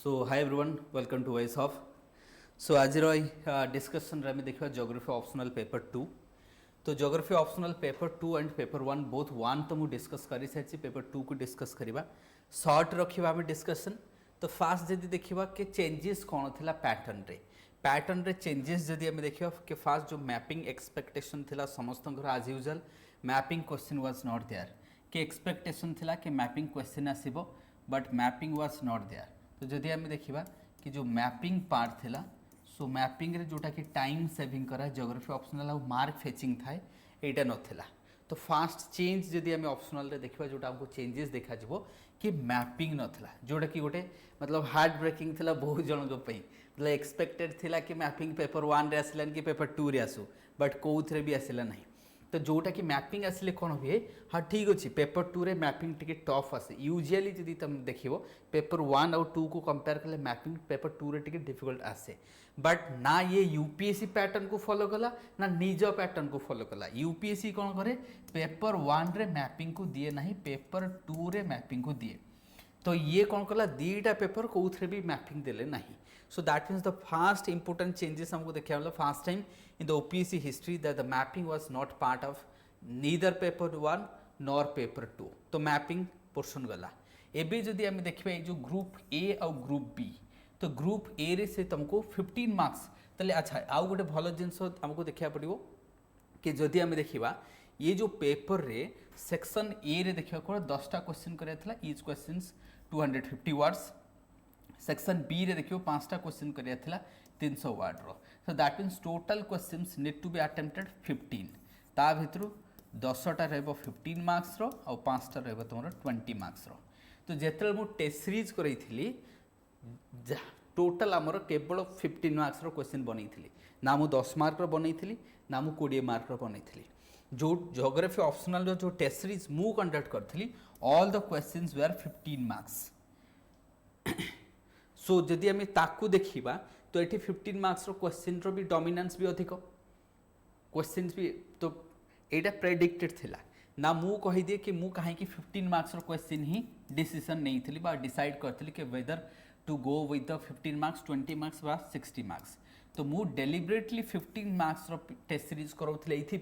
So hi everyone, welcome to Voice of. So आज discussion रे देखा ज्योग्राफी ऑप्शनल पेपर 2. तो geography optional paper 2 and paper 1 both 1 तो मुझे डिस्कस कर सारी पेपर 2 को डिस्कस करवा सर्ट रखा आम डिस्कसन. तो फास्ट जदि देखा कि चेंजेस कौन थी पैटर्न रे चेंजेस जदि आम देखा कि फास्ट जो मैपिंग एक्सपेक्टेशन थिला समस्त आज usual mapping question was not there कि एक्सपेक्टेशन थिला कि मैपिंग क्वेश्चन आसीबो but mapping was not there. तो जदि आम देखा कि जो मैपिंग पार्ट थिला सो मैपिंग रे जोटा कि टाइम सेविंग करा ज्योग्राफी ऑप्शनल आ मार्क फेचिंग थाए एटा नथिला. तो फास्ट चेंज जदि आम ऑप्शनल रे देखा जोटा हमको चेंजेस देखा जिवो कि मैपिंग नथिला जोटा कि गोटे मतलब हार्ट ब्रेकिंग थिला बहुत जन जो पई मतलब एक्सपेक्टेड थिला कि मैपिंग पेपर 1 रे आसिलान कि पेपर 2 रे आसु बट कोउथरे भी आसिला नहीं. तो जोटा कि मैपिंग आसिले कौन हुए हाँ ठीक अच्छे पेपर 2 रे मैपिंग टिके टफ आसे यूजुअली जदि तुम देखिबो पेपर 1 और 2 को कंपेयर कले मैपिंग पेपर 2 रे टिके डिफिकल्ट आसे बट ना ये यूपीएससी पैटर्न को फॉलो कला ना निज पैटर्न को फॉलो कला. यूपीएससी कौन करे पेपर 1 रे मैपिंग को दिए नहीं पेपर 2 रे मैपिंग को दिए. तो ये कौन कला दीटा पेपर कौन भी मैपिंग देले नहीं. सो that means the fast important changes हमको देखा मतलब fast time in the OPSC history that the mapping was not part of neither paper 1 nor paper 2. तो मैपिंग पोर्शन गला. एबे जदि आम देखिए जो ग्रुप ए और ग्रुप बी तो ग्रुप ए रे से तुमको 15 मार्क्स ताले अच्छा आउ गोटे भल जिनस हमको देखा पड़ो कि जदि आम देखा ये जो पेपर रे सेक्शन ए रे देखा को 10टा क्वेश्चन कराइला each questions 250 words. Section B रे देखियो 5टा क्वेश्चन कराइला 300 वर्ड रो. So that means total questions need to be attempted 15 ता भितर 10टा रहबो 15 मार्क्स रो और 5टा रहबो तुमरो 20 मार्क्स रो. तो जेतल मु टेस्ट सीरीज करैथिली टोटल आमर केवल 15 मार्क्स रो क्वेश्चन बनैथिली ना मु 10 मार्क रो बनैथिली ना मु 20 मार्क रो बनैथिली. जो ज्योग्राफी ऑप्शनल जो टेस्ट सीरीज मु कंडक्ट करथिली all the questions were 15 marks. So जदि आम ताकू देखा तो ये 15 मार्क्स रो क्वेश्चन रो भी डोमिनेंस भी अधिक क्वेश्चन भी तो यहाँ प्रेडिक्टेड थिला ना मु कही दिए कि मु कहीं 15 मार्क्स रो क्वेश्चन ही डिसीजन नहीं थी बा डिसाइड करथली कि whether to go with the 15 marks 20 marks बा 60 मार्क्स. तो मु डेलीबरेटली 15 मार्क्स रो टेस्ट सीरीज कराउथले एथि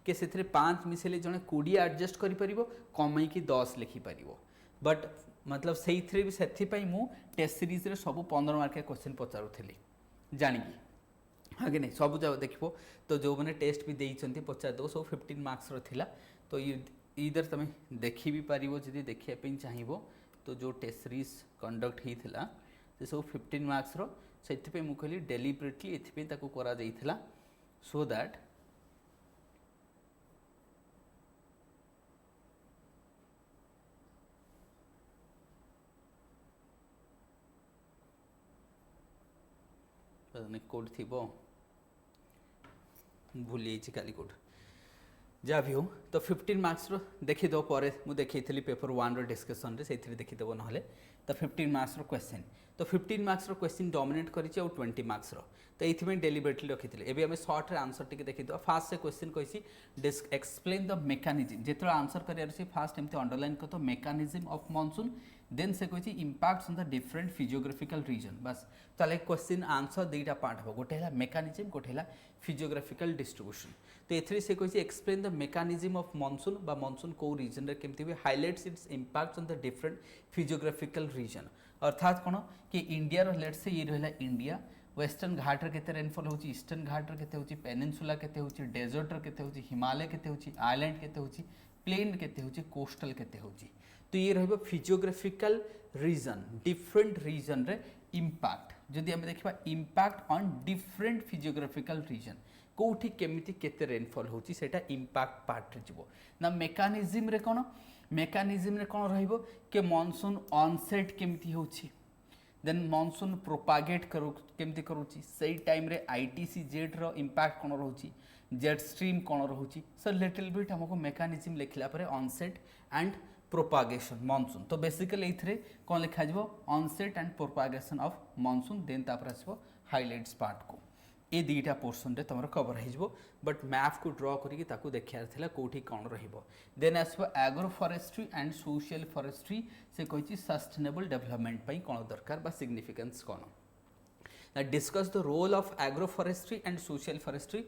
कि से 5 मिसेले जने 20 एडजस्ट करि परिबो कमई कि 10 लिखि परिबो बट मतलब से भी से मु टेस्ट सीरीज रे सब 15 मार्क क्वेश्चन पचारूली जानिकी आगे नहीं सब जगह देखो. तो जो मैंने टेस्ट भी देइछंती पचार दो सब 15 मार्क्स रो थिला. तो इधर तुम देखी भी पार जदि देखिए चाहिए तो जो टेस्ट सीरीज कंडक्ट होता से सब 15 मार्क्स रो से कहली deliberately era so that code थी भूली काली कोड जहाँ भी हो. तो 15 मार्क्स रो देखीदेव पर मुझे देखी पेपर 1 रो डिस्कसन रे से देखीदेव ना तो 15 मार्क्स रो क्वेश्चन तो 15 मार्क्स रो क्वेश्चन डोमिनेट करी 20 मार्क्स रो. तो ये डेलीबरेटली रखी थे एवं सर्ट आंसर टी देखीद फास्ट से क्वेश्चन कही एक्सप्लेन द मेकानिजम जो आंसर कर फास्ट एमती अंडरलाइन कर तो मेकानिजम ऑफ मॉनसून देन से कही impacts on the different physiographical region बस. ताले क्वेश्चन आंसर दुईटा पार्ट हम गोटे है मेकानिजम गोटे है फिजियोग्राफिकल डिस्ट्रीब्यूशन. तो ये से कही explain the mechanism of monsoon बा मॉनसून को रीजन रे केमती हुए highlights its impacts on the different physiographical region. अर्थात कौन कि इंडिया लेट से ये रहा इंडिया वेस्टर्न घाट के रेनफॉल हो ईस्टर्न घाट के पेनिनसुला के डेजर्ट के हिमालय के आइलैंड के प्लेन के कोस्टल के. तो ये रहा फिजियोग्राफिकल रीजन डिफरेंट रीजन रे इम्पैक्ट जदि आम देखा impact on different physiographical region कौटी केमिति केते रेनफॉल होची सेटा इम्पैक्ट पार्ट रे जीवो ना मेकानिजम रे कौन रहिबो कि मॉनसून ऑनसेट केमिति होची देन मॉनसून प्रोपागेट केमती करूची से टाइम रे आईटीसी जेट रो इम्पैक्ट कौन रोची जेट स्ट्रीम कौन रोची सो लिटिल बिट हमको मेकानिजम लिखला परे ऑनसेट एंड प्रोपागेशन मॉनसून. तो बेसिकली ये कौन लिखा onset and propagation of monsoon then तापर आसो हाइलाइट्स पार्ट को. ये दुईटा पोर्सन रे तुम कवर हो बट मैप को ड्र करके ताकू देखार थिला कोठी कौन रहिबो देन आसबो agro forestry and social forestry से कहिछि सस्टेनेबल डेवलपमेंट पई कोन दरकार बा सिग्निफिकेंस कोन discuss the role of agro forestry and social forestry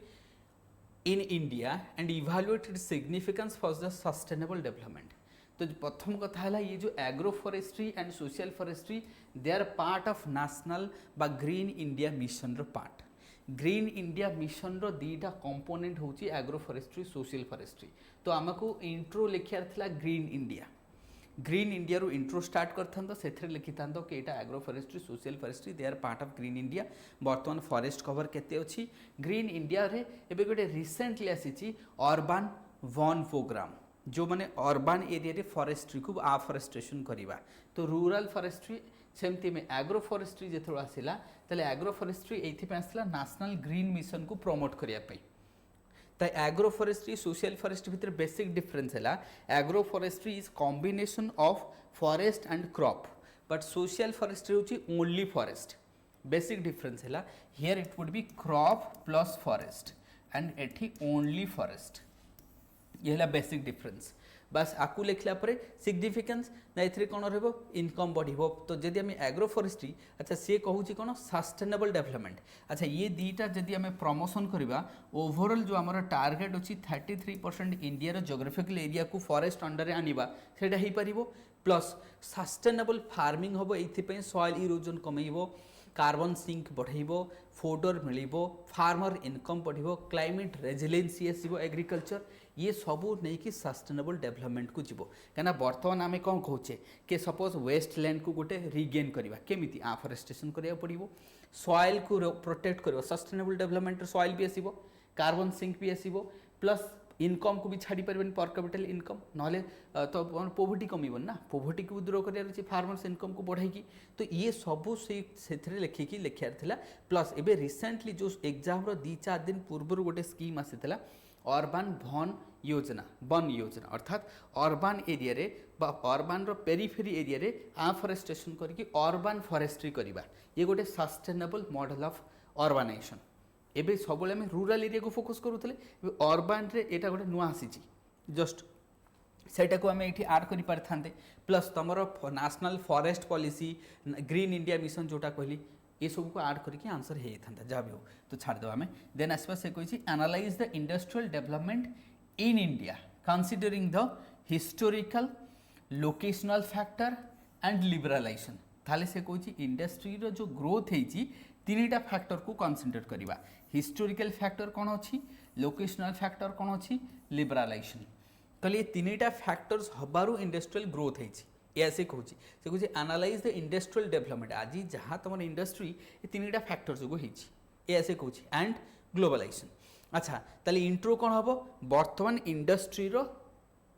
in India and evaluate its significance for the sustainable development. तो प्रथम कथा है ये जो agro forestry and social forestry they are part of national बा ग्रीन इंडिया मिशन रो part green India mission रो दीटा कंपोनेंट होची एग्रो फॉरेस्ट्री सोशल फॉरेस्ट्री तो आमको इंट्रो लिखियार थिला ग्रीन इंडिया रू इंट्रो स्टार्ट करथांतो सेथरे लिखिथांतो कि एटा agro forestry social forestry they are part of green India बर्तमान फॉरेस्ट कवर केते अछि ग्रीन इंडिया रे एबे गोटे रिसेंटली आसीची अर्बन वन प्रोग्राम जो माने अर्बन एरिया रे फॉरेस्ट्री को आफ्रेस्टेशन करिवा तो रूरल फॉरेस्ट्री सेमती में एग्रो फॉरेस्ट्री जेथरो आसिला तले एग्रो फॉरेस्ट्री एथि पे आसिला नेशनल ग्रीन मिशन को प्रमोट करिया पे तो एग्रो फॉरेस्ट्री सोशल फॉरेस्ट्री भितर बेसिक डिफरेंस है agro forestry is combination of forest and crop but social forestry होची ओनली फॉरेस्ट बेसिक डिफरेंस है here it would be crop plus forest and एठी only forest ये है basic difference बस आपको लिखला परे सिग्निफिकेंस ना एथरे कोन रहबो इनकम बढ़िबो तो जदि हम एग्रो फॉरेस्ट्री अच्छा से कहूची कोन सस्टेनेबल डेवलपमेंट अच्छा ये दीटा जदि हम प्रमोशन करबा ओवरऑल जो हमर टारगेट अछि 33% इंडिया रो ज्योग्राफिकल एरिया को फॉरेस्ट अंडर रे आनिबा सेटा हे परिबो प्लस सस्टेनेबल फार्मिंग होबो एथि पे सॉइल इरोजन कमेइबो कार्बन सिंक बढ़ेबो फोडर मिलिबो फार्मर इनकम बढ़िबो क्लाइमेट रेजिलिएंसी आसीबो एग्रीकल्चर ये सबू नहीं कि सस्टेनेबल डेवलपमेंट को जीवो कहना बर्तमान आम कौन कहचे कि सपोज वेस्ट लैंड को गोटे रिगेन करवा केमिति आफ्रेस्टेशन करिया पड़िबो सॉइल को प्रोटेक्ट करबो सस्टेनेबल डेवलपमेंट सॉइल भी आसीबो कार्बन सिंक भी आसीबो प्लस इनकम को भी छाड़ी पारबेन पर कैपिटल इनकम नले तो पोवर्टी कमीबन ना पोवर्टी को दूर करिया अछि फार्मर्स इनकम को बढ़ाई तो ये सबू से लिखिकी लिखार थिला प्लस एबे रिसेंटली जो एग्जाम रो 2-4 दिन पूर्व गोटे स्कीम आसीथिला अर्बन वन योजना अर्थात अर्बन एरिया रे बा अर्बन रो पेरिफेरी एरिया रे आफ्रेस्टेशन करके अर्बन फॉरेस्ट्री करवा ये गोटे सस्टेनेबल मॉडल ऑफ अर्बानाइजेशन एबे सब आम रूरल एरिया को फोकस करूले अर्बन रे एटा गोटे नुआ आसीची जस्ट सेटा को आम ये आड कर पारे प्लस तुम national forest policy green India mission जोटा कहली ये सब को आड करके आंसर हो जहाँ भी हो तो छाड़द आम देन आसपा से कही analyze the industrial development in India considering the historical locational factor and liberalization ताले से कही इंडस्ट्री रो जो ग्रोथ होती तीनटा फैक्टर को कंसीडर करवा हिस्टोरिकल फैक्टर कौन अच्छी लोकेशनल फैक्टर कौन अच्छी लिबरालाइजेशन कहले ये तीनटा फैक्टर्स हबारू इंडस्ट्रियल ग्रोथ होती ऐसे कहूँ से कहे एनालाइज द इंडस्ट्रियल डेवलपमेंट आज जहाँ तुम इंडस्ट्री ये तीनटा फैक्टर जो ऐसे कहूँ एंड ग्लोबलाइजेशन अच्छा ताले इंट्रो कौन हम बर्तमान इंडस्ट्री रो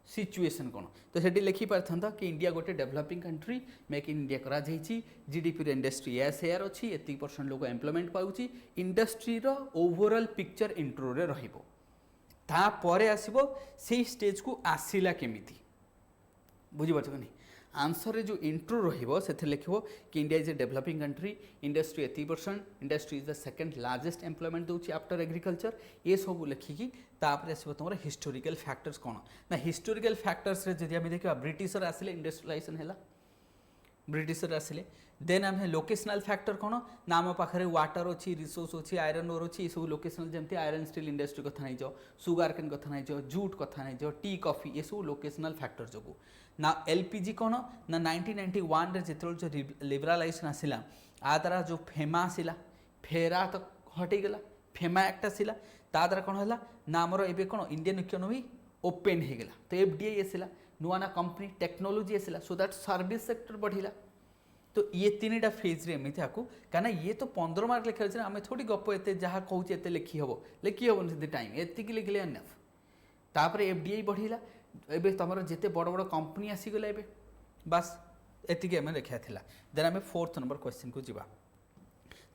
सिचुएशन कौन तो से लिखि पारथा कि इंडिया गोटे developing country make in India करा जीडीपी इंडस्ट्री या शेयर अच्छी एति % लोक एम्प्लॉयमेंट पाउची इंडस्ट्री रो ओवरऑल पिक्चर इंट्रो रे रहिबो तापर आसीबो से स्टेज को आसिला केमिति बुझिपारछ कि नहीं आंसर जो इंट्रो रहिबो सेथे लिखिबो कि India is a developing country industry 80% industry is the second largest employment दूची आफ्टर एग्रीकल्चर ये सब लिखिकी तापर आसीबो तुमर हिस्टोरिकल फैक्टर्स कोन ना हिस्टोरिकल फैक्टर्स रे जदि हम देखिबा ब्रिटिशर आसिले इंडस्ट्रियलाइजेशन हैला ब्रिटिशर आसिले देन आम लोकेशनल फैक्टर कौन ना आम पाखे वाटर अच्छी रिसोर्स अच्छी आयरन ओर अच्छी सब लोकेशनल जमती आयरन स्टील इंडस्ट्री कथा नहीं सुगार केन कथा नहीं जूट कथा नहीं टी कॉफी ये सब लोकेशनल फैक्टर जो ना एलपीजी कौन ना 1991 रे जो लिबरालाइजेशन आसिला आ द्वारा जो फेमा आसिला फेरा तो हटिगला फेमा एक्ट आसिला ता द्वारा कौन है ना आमर एबे कौन इंडियन इकोनॉमी ओपन हो गला तो एफडीआई आसिला नुआ ना कंपनी टेक्नोलोजी आसिला सो दैट सर्विस सेक्टर बढ़िला तो ये तीनटा फेज रे एमती आपको कहना ये तो 15 मार्क लिखा है आम थोड़ी गप एत जहाँ कहूँ एत लिखी हम से टाइम एतिक लिखले एनफ तापर एफडीआई बढ़िला एबे तुम जिते बड़ बड़ कंपनी आसीगला एबे बस एतिक आम लिखा था देन आम 4th नंबर क्वेश्चन को जीवा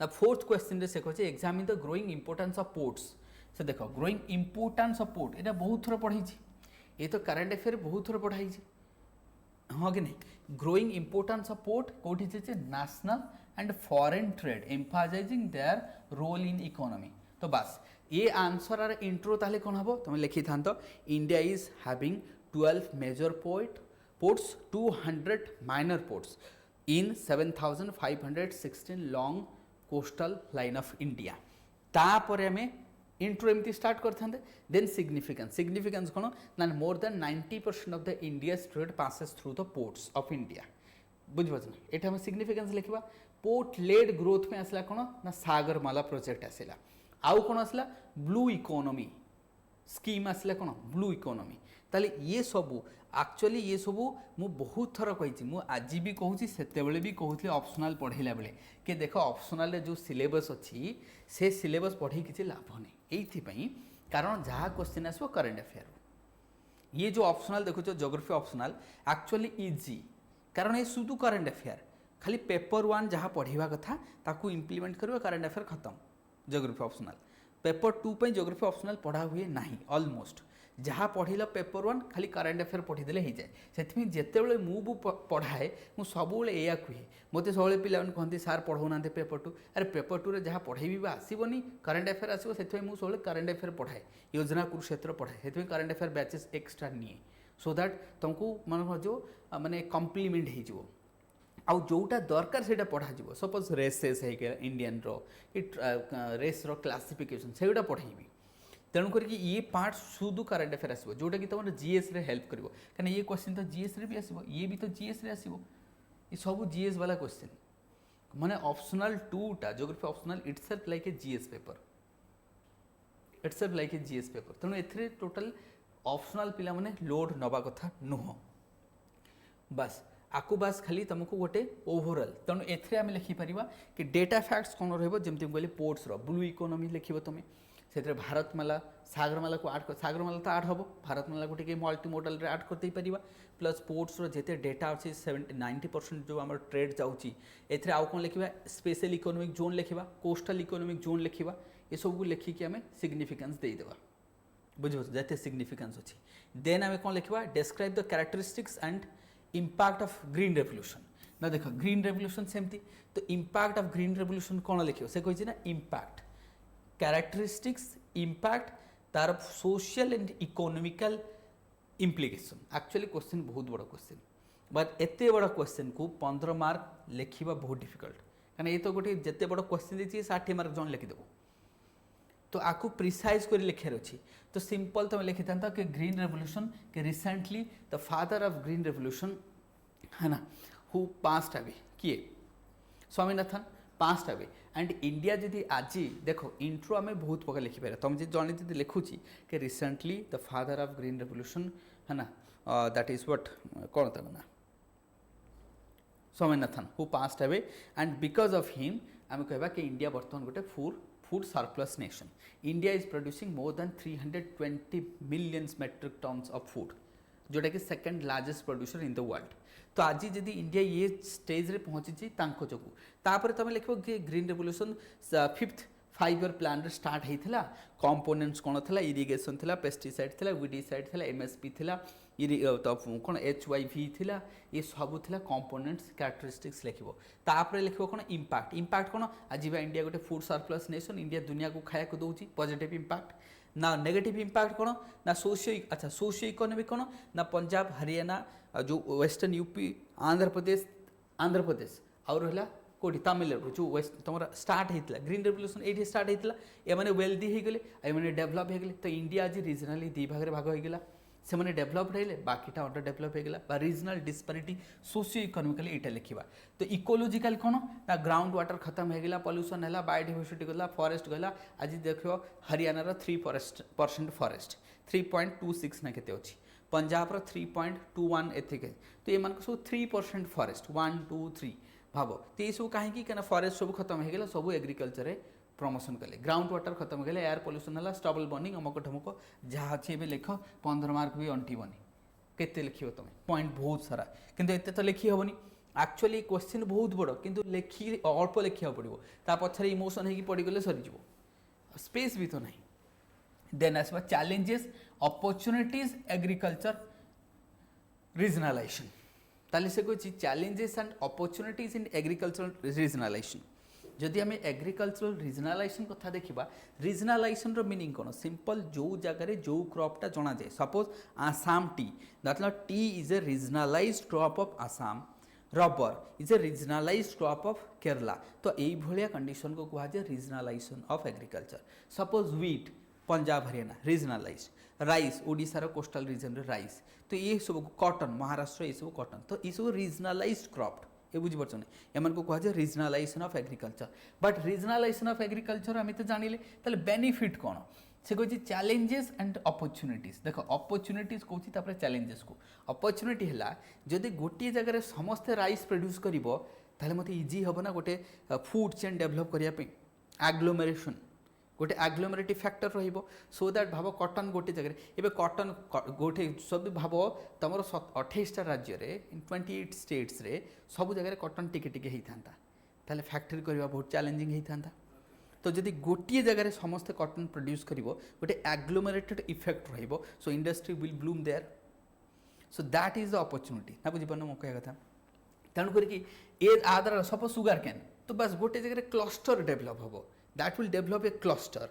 ना 4th क्वेश्चन से कहे examine the growing importance of ports से देख ग्रोइंग इंपोर्टेंस ऑफ पोर्ट यहाँ बहुत थर पढ़ाई ये तो करेन्ट अफेयर बहुत थर पढ़ाई हाँ कि नहीं ग्रोइंग इंपोर्टेंस ऑफ पोर्ट कौटी national and foreign trade emphasizing their role in economy तो बस ये आंसर आर इंट्रो ताले कौन हम तुम लिखी था तो India is having 12 major ports 200 minor ports in 7516 long coastal line of India तापर आम इंट्रो एमती स्टार्ट करते देन सिग्निफिकेंस कौन ना more than 90% of the India trade passes through the ports of India बुझे ये आम सिग्निफिकेंस लिखा पोर्ट लेड ग्रोथ में आसला कौन ना सागरमाला प्रोजेक्ट आसला आउ कौन आसला ब्लू इकोनॉमी स्कीम आसला कौन ब्लू इकोनॉमी ताले ये सबू एक्चुअली ये सबू मु बहुत थर कही आज भी कहूँ से भी कहूँ ऑप्शनल पढ़ेला बेले कि देख ऑप्शनल जो सिलेबस अच्छी से सिलेबस पढ़ी किसी लाभ नहीं ये कारण जहाँ क्वेश्चन आसो करेन्ट अफेयर ये जो ऑप्शनल देखो ज्योग्राफी ऑप्शनल एक्चुअली इजी कारण ये शुद्ध करेन्ट अफेयर खाली पेपर 1 जहाँ पढ़ा कथा ताकू इम्प्लीमेंट कर करेन्ट अफेयर खत्म ज्योग्राफी ऑप्शनल पेपर 2 पे ज्योग्राफी ऑप्शनल पढ़ा हुए नहीं ऑलमोस्ट जहाँ पढ़ल पेपर 1 खाली करेन्ट अफेयर पढ़ीदे हो जाए से जिते मु पढ़ाए मुझे सब या कहे मत सब पे कहते सार पढ़ाऊना पेपर 2 अरे पेपर 2 जहाँ पढ़ेबी आसबनी करेन्ट अफेयर आसो से मुझे सब करेन्ट अफेयर पढ़ाए योजना कुरुक्षेत्र पढ़ाए से करेन्ट अफेयर बैचेस एक्सट्रा निए सो दैट तुमको मन जो माने कम्प्लीमेंट हो आउ जोटा दरकार से पढ़ा सपोज रेसेस है इंडियन रेस क्लासिफिकेशन से पढ़ेबी तेणुक ये पार्ट शुद्ध करेन्ट अफेयर आसो जोटा कि तुम जीएस रे हेल्प कर कहीं ये क्वेश्चन तो जीएस रे भी आसो ये भी तो जीएस रे आसो ये सब जीएस वाला क्वेश्चन माने ऑप्शनल 2 टा geography optional itself like a GS paper तेणु ए टोटल ऑप्शनल पिला माने लोड नवा कथा नुह बस आकु बास खाली तुमको गोटे ओवरऑल तेणु एथरे आम लिखिपर कि डेटा फैक्ट्स कौन रमती कहली पोर्ट्स ब्लू इकोनॉमी लिख तुम से भारतमाला सागरमाला को आड सागरमाला तो आड हम भारतमाला को टे मल्टीमोडल आड करते प्लस पोर्ट्स जिते डेटा अच्छी 90% जो आम ट्रेड जाऊँगी आउ कौन लिखा स्पेशल इकोनॉमिक जोन लिखा कोस्टल इकोनॉमिक जोन लिखा ये सब लिखिकी आम सिग्निफिकेंस देदेवा बुझे जिते सिग्निफिकेंस अच्छी देन आम कौन लिखा describe the characteristics and impact of green revolution ना देख ग्रीन रेवोल्यूशन सेमती तो इम्पैक्ट ऑफ ग्रीन रेवोल्यूशन कौन लिखे से कही ना इम्पैक्ट कैरेक्टरिस्टिक्स इम्पैक्ट तार social and economical implication actually question बहुत बड़ा क्वेश्चन बट एते बड़ा क्वेश्चन को 15 मार्क लिखा बहुत डिफिकल्ट कहीं ये तो गोटे जिते बड़ा क्वेश्चन देती 60 मार्क जन लिखिदेव तो आपको प्रिसाइज कर लिखार अच्छी तो सिंपल तुम लिखी था कि ग्रीन रेवोल्यूशन कि recently the father of green revolution है ना हु पास्ट अवे किए Swaminathan past away and India जदि आज देखो इंट्रो आम बहुत प्रकार लिखिपारे तुम जन जी लिखुची कि recently the father of green revolution है ना दैट इज व्हाट कौन तक ना Swaminathan who passed away and because of him आम कहवा कि इंडिया बर्तमान गोटे food surplus nation India is producing more than 320 millions metric tons of food जोटा कि second largest producer in the world तो आज जदि इंडिया ये स्टेज रे पहुँची जो तापर तुम लिख कि green revolution 5th 5-year plan रे स्टार्ट होता कंपोनेंट्स कौन था इरिगेशन था पेस्टिसाइड था विडिसाइड था एमएसपी था तो कौन HYV थिला ये सब थिला कंपोनेंट्स कैरेक्टरिस्टिक्स लिखो तापर लिखो कौन इम्पैक्ट कौन आज इंडिया गोटे फूड सरप्लस नेशन इंडिया दुनिया को खाया दूसरी पॉजिटिव इम्पैक्ट ना नेगेटिव इम्पैक्ट कौन ना सोशियो इकोनॉमिक कौन ना पंजाब हरियाणा जो वेस्टर्न यूपी आंध्र प्रदेश और रहा कौटी तमिलनाडु जो वेस्ट तुम स्टार्ट होता ग्रीन रेवोल्यूशन ये स्टार्ट होता ये वेल्दी हो गले ये डेभलप हो गले तो इंडिया आज रिजनली 2 भाग भाग हो गला से मैंने डेभलप रहे बाकीटा अंडर डेभलप हो गला रीजनल डिस्पारिटी सोशियो इकोनॉमिकली ये लिखा तो इकोलॉजिकल कौन ना ग्राउंड वाटर खत्म हो गला पॉल्यूशन है बायोडाइवर्सिटी गला फॉरेस्ट गला आज देख हरियाणा 3% फॉरेस्ट 3.26 ना केते अच्छी पंजाब 3.21 एथिक तो ये सब 3% फॉरेस्ट 1 2 3 भाव तो ये सब कहीं फॉरेस्ट सब खत्म हो गला सब एग्रीकल्चर प्रमोशन कले ग्राउंड वाटर खत्म हो गला एयर पॉल्यूशन है स्टबल बर्निंग अमक ढमक जहाँ अच्छे लिख 15 मार्क भी अंटिबनी केते लिख तुम पॉइंट बहुत सारा किंतु एते तो लिखी हेनी एक्चुअली क्वेश्चन बहुत बड़ किंतु लिखी अल्प लिखा पड़ो ता पछरे इमोशन होगी पड़गले सरीज स्पेस भी तो नहीं देन आसवा चैलेंजेस अपॉर्चुनिटीज एग्रीकल्चर रीजनलाइजेशन ताले से कोई challenges and opportunities in agriculture regionalization जदि आम एग्रिकल्चरल रिजनालाइजेशन कथा देखा रिजनालाइजेशन रो मीनिंग कौन सिंपल जो जगार जो क्रॉपटा जना जाए suppose Assam tea that mean tea is a regionalized crop of Assam rubber is a regionalized crop of Kerala तो यही कंडीशन को कहुए regionalization of agriculture suppose wheat Punjab Haryana regionalized rice ओडिशार कोस्टल रीजन रे राइस तो ये सब कॉटन महाराष्ट्र ये सब कॉटन तो ये सब रिजनालाइज्ड क्रॉप ये बुझीपार एम को कहुए regionalization of agriculture but regionalization of agriculture आम तो जानिले ताले बेनिफिट कौन से कहते चैलेंजेस एंड अपॉर्चुनिटीज देख अपॉर्चुनिटीज कौन चैलेंजेस को अपॉर्चुनिटी है जदि गोटे जगह समस्ते राइस प्रोड्यूस कर मत इजी हम ना गोटे फूड चेन डेभलप करने एग्लोमेरेशन गोटे एग्लोमेरेटिव फैक्टर रहिबो सो दैट भाव कॉटन गोटे जगह एबे कॉटन गोटे सब भाव तुम 28टा राज्य रे 28 स्टेट्स रे सब जगह कॉटन टिके टिके होता ताले फैक्ट्री करवा बहुत चैलेंजिंग होता तो जदि गोटे जगह समस्त कॉटन प्रोड्यूस करिवो गोटे एग्लोमेरेटेड इफेक्ट रहिबो so industry will bloom there so that is the opportunity ना बुझीपार मो कह कथा तेणु करके ए आदर सपोज सुगर कैन तो बस गोटे जगह क्लस्टर डेभलप हम that will develop a cluster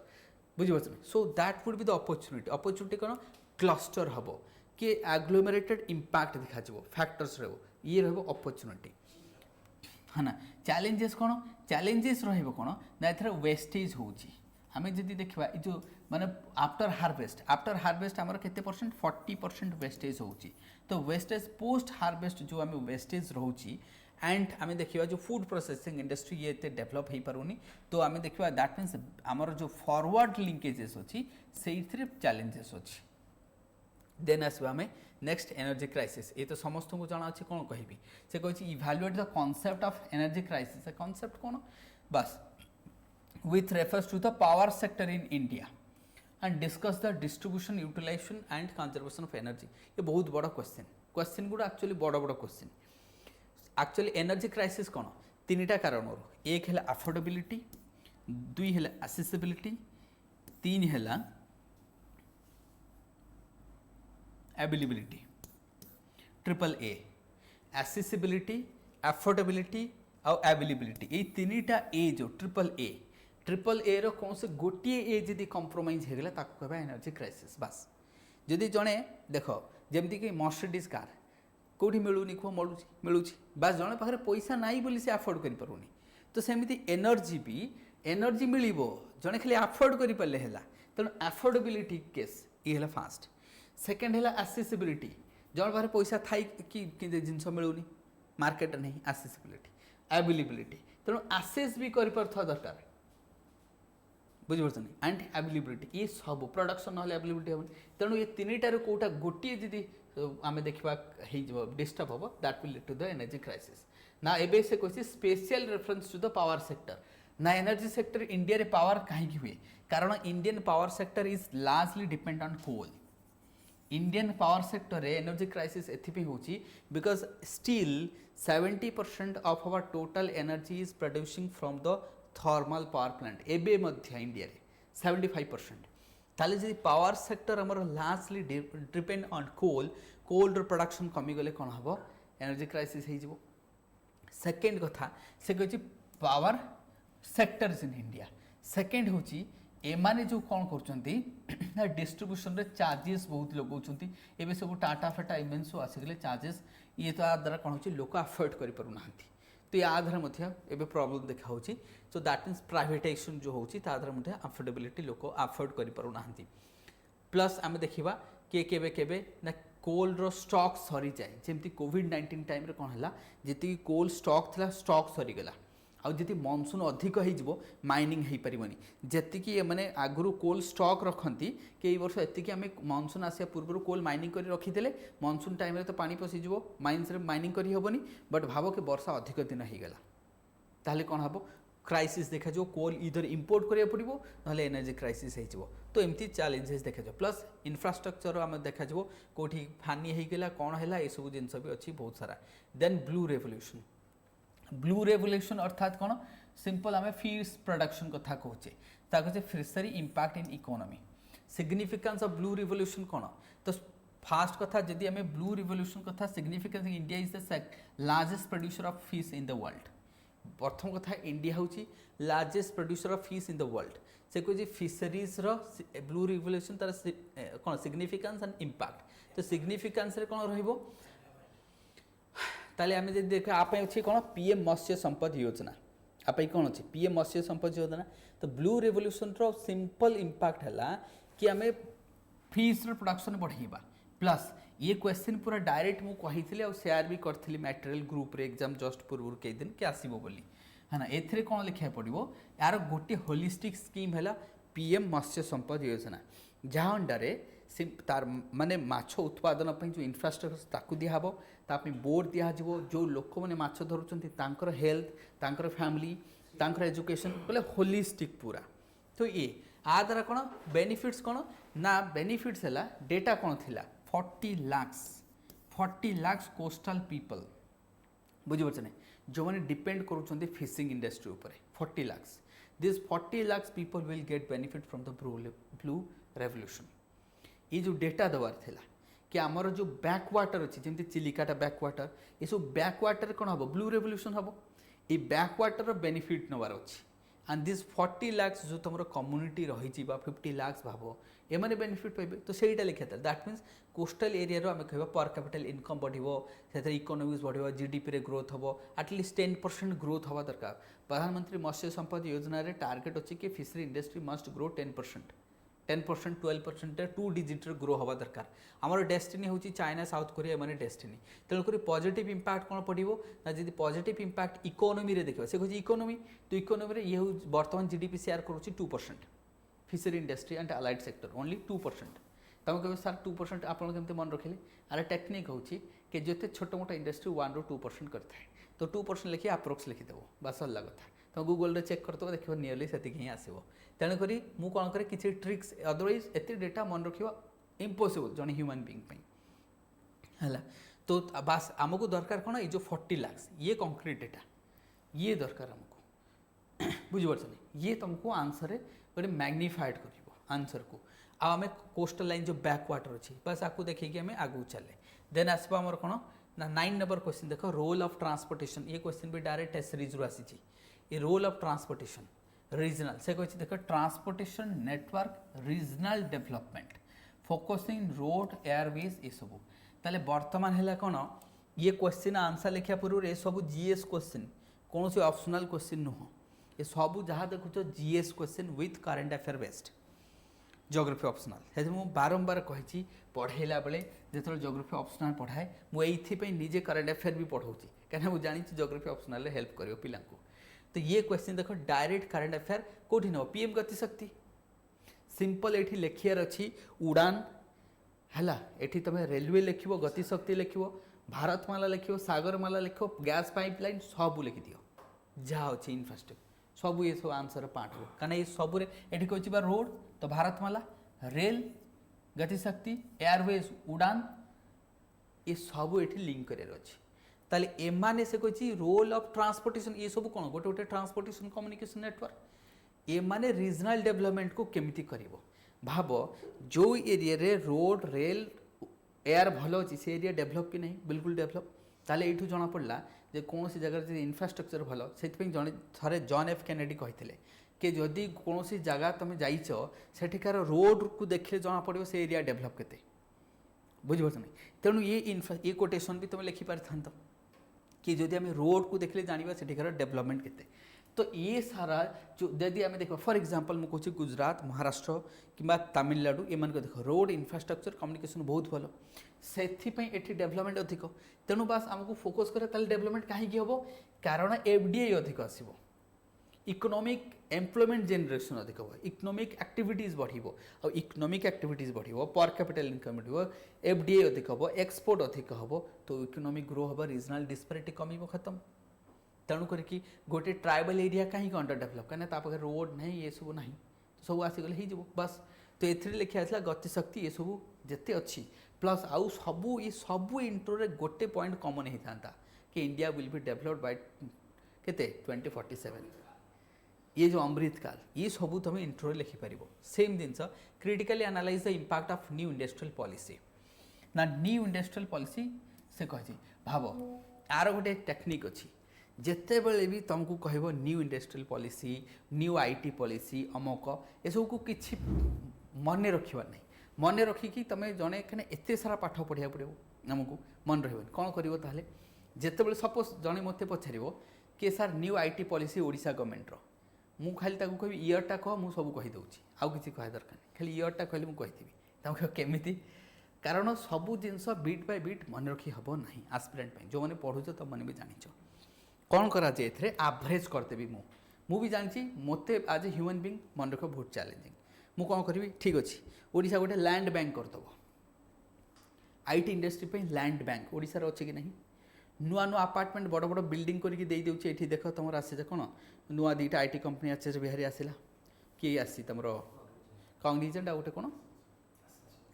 बुझीपार so that would be the opportunity कौन क्लस्टर हम कि एग्लोमेरेटेड इम्पैक्ट देखा फैक्टर्स रहो ये रहो अपॉर्चुनिटी है ना चैलेंजेस कौन चैलेंजेस रहिबो कौन ना एथरे वेस्टेज होची हमें जदि देखा जो माने आफ्टर हार्वेस्ट आमर केते परसेंट 40% वेस्टेज होची तो वेस्टेज पोस्ट हार्वेस्ट जो आम वेस्टेज रोची एंड आम देखा जो फूड प्रोसेसिंग इंडस्ट्री ये डेभलप हो पारुनी तो आम देखा दैट मीन्स आमर जो फॉरवर्ड लिंकेजेस अच्छी से चैलेंजेस अच्छी देन आसवा आम नेक्स्ट एनर्जी क्राइसिस ये तो समस्त को जाना अच्छे कौन कहि से कही evaluate the concept of energy crisis concept कौन बस with refers to the power sector in India and discuss the distribution utilization and conservation of energy ये बहुत बड़ा क्वेश्चन गुड़ा एक्चुअली बड़ क्वेश्चन एक्चुअली एनर्जी क्राइसिस कौन तीन कारण एक है अफोर्डेबिलिटी दुई है एक्सेसिबिलिटी तीन है availability triple A accessibility affordability और अवेलेबिलिटी ये तीनटा ए जो ट्रिपल ए रो कौन से गोटे ए जदि कंप्रोमाइज होगला ताको कहबा एनर्जी क्राइसिस बस जदि जड़े देख जमती कि मर्सिडीज कार कौटी मिलूनी कह मिलूची बस जड़े पाखे पैसा नाई बोली से अफोर्ड कर पारुनी तो सेमती एनर्जी भी एनर्जी मिलिबो जड़े खाली अफोर्ड कर पारे है तेणु अफोर्डेबिलिटी केस ये फास्ट सेकेंड है एक्सेसिबिलिटी जड़े पाखे पैसा थाई कि जिनस मिलूनी मार्केट नहीं एक्सेसिबिलिटी अवेलेबिलिटी तेणु आसेस भी कर दरकार बुझीपार एंड अवेलेबिलिटी ये सब प्रोडक्शन ना अवेलेबिलिटी हम तेणु ये तीनटार कौटा गोटे जी आम देखा डिस्टर्ब हम that will lead to the energy crisis ना एबे से कह special reference to the power sector ना एनर्जी सेक्टर इंडिया रे पावर कहीं हुए कारण Indian power sector is largely depend on coal Indian power sector रे एनर्जी क्राइसिस एथि होची because still 70% of our total energy is producing from the thermal power plant एबे मध्य इंडिया रे 75% ताले जदि पावर सेक्टर हमर लार्जली डिपेंड ऑन कोल रो प्रोडक्शन कमी गले कोन हबो एनर्जी क्राइसिस हो जिवो सेकेंड कथा से कहछि power sectors in India second होछि एमाने जो कौन कर डिस्ट्रीब्यूशन रे चार्जेस बहुत लगौछंती एबे सब टाटा फेटा इमेंस आसीगले चार्जेस ये तो आ द्वारा कौन होछि लोक अफोर्ड करि पारु नांती तो या आधार मध्य एबे प्रॉब्लम देखा होछि सो दैट मीन्स प्राइवेटाइजेशन जो होछि ता आधार मध्य अफोर्डेबिलिटी लोक अफोर्ड करि पारु नांती प्लस आम देखा कि केबे केबे ना कोल रो स्टॉक सरी जाए जेमती कोविड-19 टाइम रे कोन हला जेती कोल स्टॉक थला स्टॉक सरी गला आउ जदि मनसून अधिक हो माइनिंग हो पारबनी जी मैंने आगु कोल स्टॉक रखती कि वर्ष एतिकी आम मनसून आसा पूर्व कोल माइनिंग कर रखीदे मनसून टाइम तो पानी पशिज माइन्स माइनिंग कर हेबनी बट भाव कि वर्षा अधिक दिन होगला ताहले कौन हम क्राइसिस देखा कोल इधर इंपोर्ट करा पड़ो ना एनर्जी क्राइसिस हो तो एमती चैलेंजेस देखा प्लस इंफ्रास्ट्रक्चर आम देखा कौटी फानी होगला कौन है ये सब जिनस भी अच्छी बहुत सारा देन ब्लू रेवोल्यूशन अर्थात कौन सिंपल आम फिश प्रोडक्शन कथा कहचे fishery impact in economy significance of blue revolution कौन तो फास्ट कथा जदि आम ब्लू रिवोल्यूशन कथा significance India is the largest producer of fish in the world प्रथम कथा इंडिया हूँ largest producer of fish in the world से कहे फिशरीज ब्लू रिवोल्यूशन तार कौन सिग्निफिकेंस एंड इंपैक्ट तो सिग्निफिकेंस रे कौन रहिबो ताले आमे जे देखा आपे अछि कौन पीएम मत्स्य संपद योजना आपे कौन अछि पीएम मत्स्य संपद योजना तो ब्लू रिवोल्यूशन रो सिंपल इंपैक्ट हला कि आमे फिश रो प्रोडक्शन बढ़ाइबा प्लस ये क्वेश्चन पूरा डायरेक्ट मु कही और शेयर भी करी मटेरियल ग्रुप रे एग्जाम जस्ट पूर्व कई दिन कि आसो बोली है ना एथिरे कौन लिखा पड़ो यार गोटे होलिस्टिक स्कीम है पीएम मत्स्य संपद योजना जहाँ अंडर तार माने माछ उत्पादन जो इंफ्रास्ट्रक्चर ताकू दिहब ताप बोर्ड दिज्व जो लोक मैंने माछ धरुंच हेल्थ फैमिली एजुकेशन बोले होलिस्टिक पूरा तो ये आ द्वारा कौन बेनिफिट्स कौन ना बेनिफिट्स है डेटा कौन थिला 40 लाख कोस्टल पीपल बुझीपार ना जो मैंने डिपेंड करुँच फिशिंग इंडस्ट्री उपर 40 lakh this 40 lakh people will get benefit from the blue revolution ये जो डेटा दबार थिला कि आमर जो बैकवाटर अच्छी जमी चिलिकाटा बैकवाटर ये सब बैकवाटर कौन हम ब्लू रेवोल्यूशन हम ये बैकवाटर बेनिफिट नवार अच्छी एंड दिस 40 लाख जो तुम कम्युनिटी रही 50 लाख भाव एम बेनिफिट पाइबे तो सहीटा लिखा था दैट मीन्स कोस्टल एरिया आम कह पर कैपिटल इनकम बढ़ो से इकोनोमिक्स बढ़ो जीडीपी रे ग्रोथ हम एटलिस्ट 10% ग्रोथ हवा दरकार प्रधानमंत्री मत्स्य संपद योजना रे टार्गेट अच्छी कि fishery industry must grow 10% 12% 2 digit grow हवा दरकार आमर डेस्टिनी हूँ चाइना साउथ कोरिया एम डेस्टिनी तेणुक पॉजिटिव इंपैक्ट कौन पड़ो ना जी पॉजिटिव इंपैक्ट इकोनोमी रे देखा से कहते इकोनोमी तो इकोनोमी ये बर्तमान जीडीपी शेयर करुँच 2% fishery industry and allied sector only 2% तुम कह सर 2% आपड़ केमती मन रखिले आर टेक्निक हूँ कि जिते छोट मोट इंडस्ट्री 1 ରୁ 2% करता है तो 2% लिखिए अप्रोक्स लिखिदेव बस अलग कथा तुम गूगल रे चेक करते देख नियरली से ही आसो तेणुक मुझे कौन करे किसी ट्रिक्स अदरवाइज एत डेटा मन रखा इम्पॉसिबल जन ह्यूमन बीइंग है तो बास आमको दरकार कौन ये जो 40 लाख ये कंक्रीट डेटा ये दरकार आमको बुझीपार ये तुमको आंसर गोटे मैग्निफाइड कर आंसर को आम कोस्टल लाइन जो बैकवाटर अच्छी बस आपको देखिए आम आगू चले देन आसो आमर कौन ना 9 नंबर क्वेश्चन देख रोल ऑफ ट्रांसपोर्टेशन ये क्वेश्चन भी डायरेक्ट सीरीज रू आसी ये रोल ऑफ ट्रांसपोर्टेशन रीजनल से कही देख transportation network regional development focusing road Airways ये सब ताले बर्तमान है कौन ये क्वेश्चन आंसर लिखा पूर्व ये सब जीएस क्वेश्चन कौन से ऑप्शनल क्वेश्चन नुह ये सब जहाँ देखुच GS question with current affair based geography optional से मुझे बारंबार कही पढ़ेला बेले जो जोग्राफी ऑप्शनल पढ़ाए मुझे निजे करेन्ट अफेयर भी पढ़ाऊँगी कहीं मुझे जानी जोग्राफी ऑप्शनल हेल्प कर पिला तो ये क्वेश्चन देखो डायरेक्ट करेन्ट अफेयर कौटी नब पीएम गतिशक्ति सिंपल ये लिखार अच्छी उड़ान है ये तुम रेलवे लिख गतिशक्ति लिख भारतमाला लिख सागरमाला लिख गैस पाइपलाइन सब लिखिदि जहाँ अच्छे इनफ्रास्ट्रक्चर सब ये सब आंसर पार्ट हो कहीं ये सब ये कह रोड तो भारतमाला रेल गतिशक्ति एयरवेज उड़ान ये सब ये लिंक करार अच्छी ताले एमाने से कही रोल ऑफ ट्रांसपोर्टेशन ये सब कौन गोटे गोटे ट्रांसपोर्टेशन कम्युनिकेशन नेटवर्क एमाने रीजनल डेवलपमेंट को केमिति करिवो भाव जो एरिया रे रोड रेल एयर भल अच्छी से एरिया डेभलप कि नहीं बिल्कुल डेभलप ताले ये जना पड़ा जे कौन सी जगह इनफ्रास्ट्रक्चर भल से जड़े थे जॉन एफ केनेडी कहते कि जदि कौन सी जगह तुम जाइच सेठिकार रोड को देखले जना पड़ो से एरिया डेभलप केते बुझीपार नहीं तेणु ये कोटेशन भी तुम लिखिपार था कि जदि आम रोड को देखले जाना सेठिकार डेवलपमेंट केते तो ये सारा जो यदि आम देख फॉर एग्जांपल मुझे कहूँ गुजरात महाराष्ट्र कि तमिलनाडु एम देख रोड इनफ्रास्ट्रक्चर कम्युनिकेशन बहुत भल से डेवलपमेंट अधिक तेणु बास आमको फोकस करे डेवलपमेंट कहीं हम कारण एफडीआई अधिक आसो इकोनॉमिक एम्प्लॉयमेंट जनरेशन अधिक हो इकोनॉमिक एक्टिविटीज बढ़ो और इकोनॉमिक एक्टिविटीज बढ़ो पर कैपिटल इनकम बढ़ो एफडीआई अधिक हम एक्सपोर्ट अधिक हम तो इकोनॉमिक ग्रो हम रीजनल डिस्पैरिटी कम खत्म तेणु करके गोटे ट्राइबल एरिया कहीं अंडर डेभलप कहीं रोड नहीं ये सब ना तो सब आसीगले हो बस तो ये लिखा आसला गतिशक्ति ये सब जिते अच्छी प्लस आउ सबू ये सबू इंट्रो गोटे पॉइंट कॉमन होता कि India will be developed by केते 2047 ये जो अमृत काल ये सबू तुम इंट्रो लिखिपार सेम जिनस critically analyse the impact of new industrial policy ना न्यू इंडस्ट्रियल पॉलिसी से कही भाव यार गोटे टेक्निक अच्छी जिते बड़े भी तुमको कह new industrial policy new IT policy अमुक एसबू को किसी मन रखा नहीं मन रखिकी तुम जड़े कहने एत सारा पाठ पढ़ा पड़ो आमको मन रही कौन कर जिते सपोज जड़े मत पचार कि सार new IT policy Odisha government रो मु खाली कह इयरटा कह मुझे सब कहीदे आउ कि कह दरकार नहीं खाली इयरटा कहले मुझे केमी कारण सबू जिनस बिट बाय बिट मन रखी हम ना आस्पिरेंट जो मैंने पढ़ुच तुम मैंने भी जाच कौन करा जाए एवरेज करदेवी मु भी जानी मत आज ए ह्यूमन बीइंग मन रख बहुत चैलेंजिंग मु कौन करी ठीक अच्छे ओडिशा गोटे लैंड बैंक करदेव आईटी इंडस्ट्री पे लैंड बैंक ओडिशा अच्छे कि नहीं नुआ नुआ अपार्टमेंट बड़ बड़ बिल्डिंग करके ये देख तुम आसी कौन नुआ दुईटा आईटी कंपनी आचार्य बिहारी आसला किए आसी तुम कॉग्निजेंट आ गोटे कौन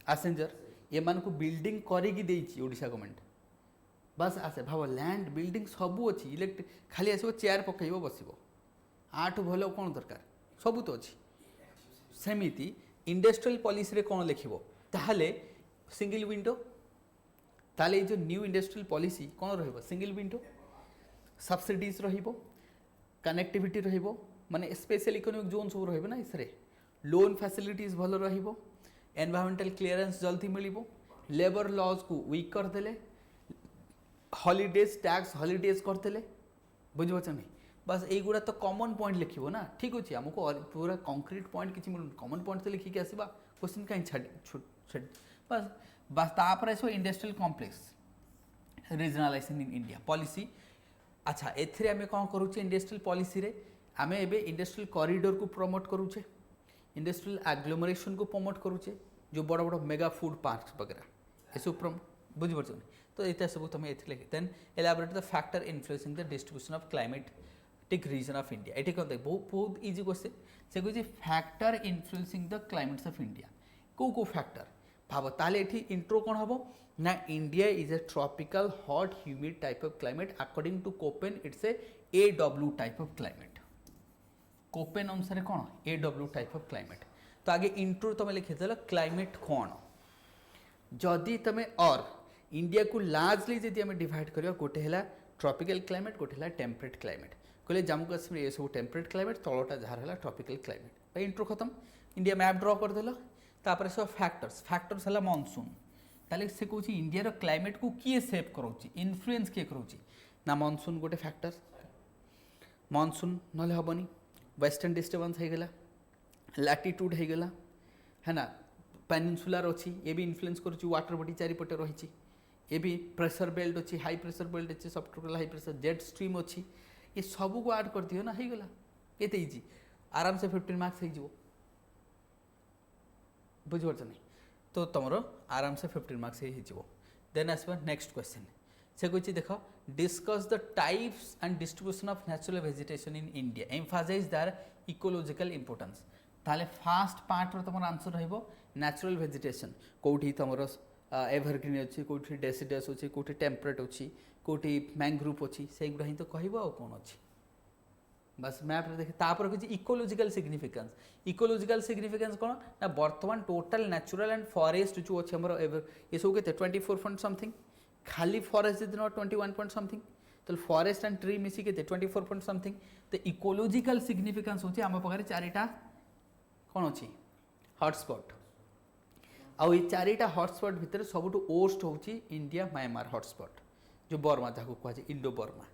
आसेंजर एमान को बिल्डिंग करके ओडिशा गवर्नमेंट बस आसे भाव लैंड बिल्डिंग सबू अच्छी इलेक्ट्रिक खाली आसो चेयर पकड़ बस आठ भल कौन दरकार सबू तो अच्छी सेमिति इंडस्ट्रियल पॉलिसी रे कौन लिखिबो ताहले सिंगल विंडो ताले जो न्यू इंडस्ट्रियल पॉलिसी कौन रहिबो सिंगल विंडो सब्सिडीज रहिबो कनेक्टिविटी रहिबो माने स्पेशल इकोनॉमिक जोन सब रहिबो ना इसरे लोन फैसिलिटीज भल रहिबो एनवायरमेंटल क्लियरेंस जल्दी मिलिबो लेबर लॉज को वीक कर देले हॉलीडेज टैक्स हॉलीडेज करते बुझे नहीं बस यहीगुड़ा तो कॉमन पॉइंट लिखो ना ठीक अच्छे आमको पूरा कंक्रीट पॉइंट किसी मिलून कॉमन पॉइंट तो लिखिक आसवा क्वेश्चन कहीं छाड़ बस बस तापर आस industrial complex regionalization in India policy अच्छा एथिरे आमे कौन करुचे इंडस्ट्रियल पॉलिसी रे आमे एबे इंडस्ट्रियल कॉरिडोर को प्रमोट करुचे इंडस्ट्रियल एग्लोमरेशन को प्रमोट करुचे जो बड़ बड़ मेगा फूड पार्क वगैरह ये सब बुझे तो ये सब तुम ये लिखे then elaborate the factor influencing the distribution of climatic region of India ये कहते बहुत बहुत इजी क्वेश्चन से कहते factor influencing the climates of India को फैक्टर भाव ताले ये इंट्रो कौन हम ना India is a tropical hot humid type of climate according to Koppen it's A W type of climate Koppen अनुसार कौन A W type of climate तो आगे इंट्रो तुम लिखिदेल क्लाइमेट कौन जदि तुम और इंडिया को लार्जली जब आम डिवाइड करवा गोटे है ट्रॉपिकल क्लाइमेट गोटे है टेम्परेट क्लाइमेट कहले जम्मू कश्मीर ये सब टेम्परेट क्लाइमेट तलटा जार है ट्रॉपिकल क्लाइमेट इंट्रो खत्म इंडिया मैप ड्र करदेल तापर सब फैक्टर्स है मॉनसून ताले से कौन इंडिया क्लाइमेट को किए सेव करोची इन्फ्लुएंस किए करोची ना मॉनसून गोटे फैक्टर मॉनसून ना हेनी वेस्टर्न डिस्टर्बेंस होगला लैटिट्यूड होगला है ना पेनिनसुलार अच्छी ये भी इन्फ्लुएंस करुच्ची वाटर बॉडी चारिपटे रही ये भी प्रेशर बेल्ट अच्छी हाई प्रेशर बेल्ट अच्छी subtropical high pressure jet stream अच्छी ये सबू को ऐड कर दियो ना होगला ये इजी आराम से 15 मार्क्स हो बुझिपार नहीं तो तुम आराम से 15 मार्क्स हो देन आसवा नेक्स्ट क्वेश्चन से कही देख discuss the types and distribution of natural vegetation in India emphasise their ecological importance ताले फास्ट पार्ट तुम आंसर रहिबो नेचुरल वेजिटेशन कोठी तुम एवरग्रीन अच्छी कौटी डेसिडस अच्छी कौटी टेम्परेट अच्छी कौटी मैंग्रोव अच्छी से गुड़ा ही तो कह कौन अच्छी बस मैप देखे तापर किसी इकोलॉजिकल सिग्निफिकेंस कौन ना बर्तमान टोटल नेचुरल एंड फॉरेस्ट जो अच्छे आम ये सब के 24 पॉइंट समथिंग खाली फॉरेस्ट यदि 21 पॉइंट समथिंग तो फॉरेस्ट एंड ट्री मिसिक 24 पॉइंट समथिंग तो इकोलॉजिकल सिग्निफिकेंस होची आम पाखे चारिटा कौन अच्छी हॉटस्पॉट आउ ये चारिटा हॉटस्पॉट भितर सबुठ ओस्ट होची इंडिया म्यांमार हॉटस्पॉट जो बर्मा जहाँ कहुए इंडो बर्मा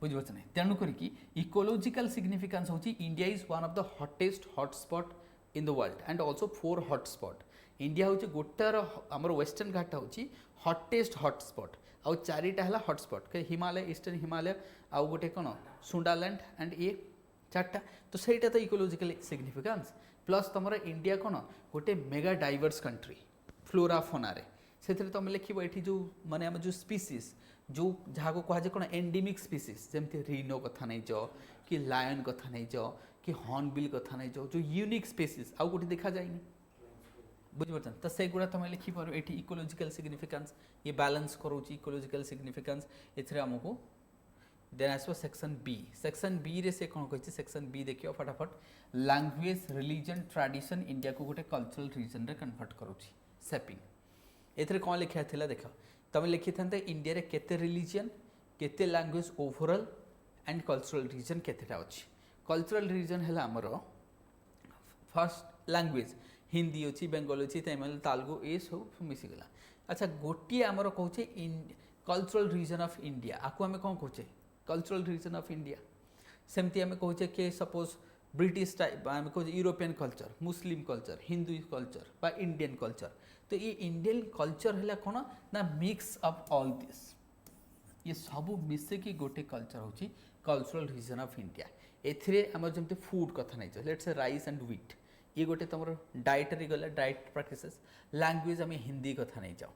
बुझे ना तेणुक इकोलॉजिकल सिग्निफिकेंस होची India is one of the hottest hotspot in the world and also 4 hotspot India हूँ गोटार आमर वेस्टर्न घाटा हूँ हॉटेस्ट हॉटस्पॉट आउ चारिटा है हॉटस्पॉट हिमालय ईस्टर्न हिमालय आउ गोटे कौन सुंडालैंड एंड ये चार्टा तो सहीटा तो इकोलॉजिकल सिग्निफिकेंस प्लस तुम इंडिया कौन गोटे मेगा डाइवर्स कंट्री फ्लोरा फोनारे से तुम लिख ये जो माने आम जो स्पीसीज जो जहाँ को कहुए कौन एंडेमिक स्पीसीज जमती रिनो कथा नहीं जाओ कि लायन कथा नहीं जाओ कि हॉर्नबिल कथा नहीं जाओ जो यूनिक स्पीसीज आउ गोटे देखा जाए बुझे तो से गुड़ा तुम लिखिपार ये इकोलॉजिकल सिग्निफिकेंस ये बैलेंस करोची इकोलॉजिकल सिग्निफिकेंस एथरे आमको देन आसो सेक्शन बी रे से कौन कही सेक्शन बी देखिए फटाफट लैंग्वेज रिलीजन ट्रेडिशन इंडिया को गोटे कल्चरल रीजन रे कन्वर्ट करुच्ची सेपिंग एथरे कौन लिखा देख तुम लिखि था इंडिया रे केते रिलीजन केते language overall and cultural region केतेटा अच्छी कल्चरल रीजन है आमर फर्स्ट लैंग्वेज हिंदी अच्छी बेंगल अच्छी तमिल तेलुगु ये सब मिसीगला अच्छा गोटे आमर कहे कल्चरल रीजन ऑफ इंडिया आपको आम कौन कहे कल्चरल रीजन ऑफ इंडिया सेमती आम कहे कि सपोज ब्रिटिश टाइप आम कहे European culture Muslim culture Hindu culture बा इंडियन कल्चर तो ये इंडियन कल्चर है कौन ना मिक्स ऑफ ऑल दिस ये सब मिसेकी गोटे कल्चर होची कल्चरल रीजन ऑफ इंडिया एथिरे आम जमते फूड कथा नहीं let's say rice and wheat ये गोटे तुम डाइटरी गला डाइट प्रैक्टिसेस लैंग्वेज आम हिंदी कथा नहीं जाओ